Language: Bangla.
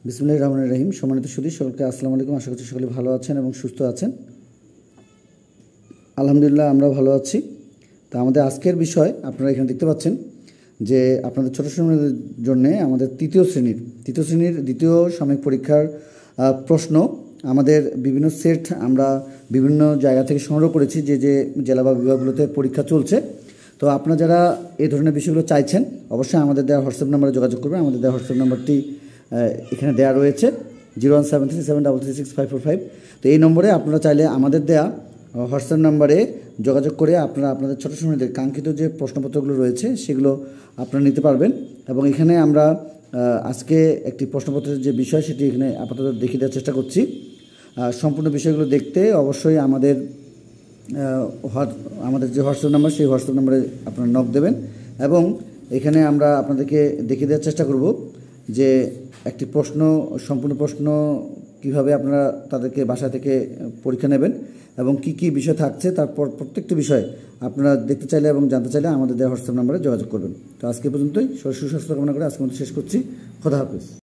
বিসমিল্লাহির রহমানির রহিম। সম্মানিত সুধী সকলকে আসসালামু আলাইকুম। আশা করছি সকলে ভালো আছেন এবং সুস্থ আছেন। আলহামদুলিল্লাহ আমরাও ভালো আছি। তা আমাদের আজকের বিষয় আপনারা এখানে দেখতে পাচ্ছেন যে আপনাদের ছোটো শ্রেণীর জন্যে আমাদের তৃতীয় শ্রেণীর দ্বিতীয় সাময়িক পরীক্ষার প্রশ্ন আমাদের বিভিন্ন সেট আমরা বিভিন্ন জায়গা থেকে সংগ্রহ করেছি, যে যে জেলা বা বিভাগগুলোতে পরীক্ষা চলছে। তো আপনারা যারা এই ধরনের বিষয়গুলো চাইছেন অবশ্যই আমাদের দেওয়া হোয়াটসঅ্যাপ নাম্বারে যোগাযোগ করবেন। আমাদের দেওয়া হোয়াটসঅ্যাপ নাম্বারটি এখানে দেওয়া রয়েছে 01737336545। তো এই নম্বরে আপনারা চাইলে আমাদের দেয়া হোয়াটসঅ্যাপ নাম্বারে যোগাযোগ করে আপনারা আপনাদের ছোটো শ্রেণীদের কাঙ্ক্ষিত যে প্রশ্নপত্রগুলো রয়েছে সেগুলো আপনারা নিতে পারবেন। এবং এখানে আমরা আজকে একটি প্রশ্নপত্রের যে বিষয় সেটি এখানে আপাতত দেখিয়ে দেওয়ার চেষ্টা করছি। সম্পূর্ণ বিষয়গুলো দেখতে অবশ্যই আমাদের যে হোয়াটসঅ্যাপ নাম্বার সেই হোয়াটসঅ্যাপ নাম্বারে আপনারা নক দেবেন। এবং এখানে আমরা আপনাদেরকে দেখিয়ে দেওয়ার চেষ্টা করব যে একটি সম্পূর্ণ প্রশ্ন কিভাবে আপনারা তাদেরকে বাসা থেকে পরীক্ষা নেবেন এবং কি কি বিষয় থাকছে, তারপর প্রত্যেকটি বিষয় আপনারা দেখতে চাইলে এবং জানতে চাইলে আমাদের দেওয়া হোয়াটসঅ্যাপ নাম্বারে যোগাযোগ করবেন। তো আজকে পর্যন্তই সুস্বাস্থ্য কামনা করে আজকের মতো শেষ করছি। খোদা হাফেজ।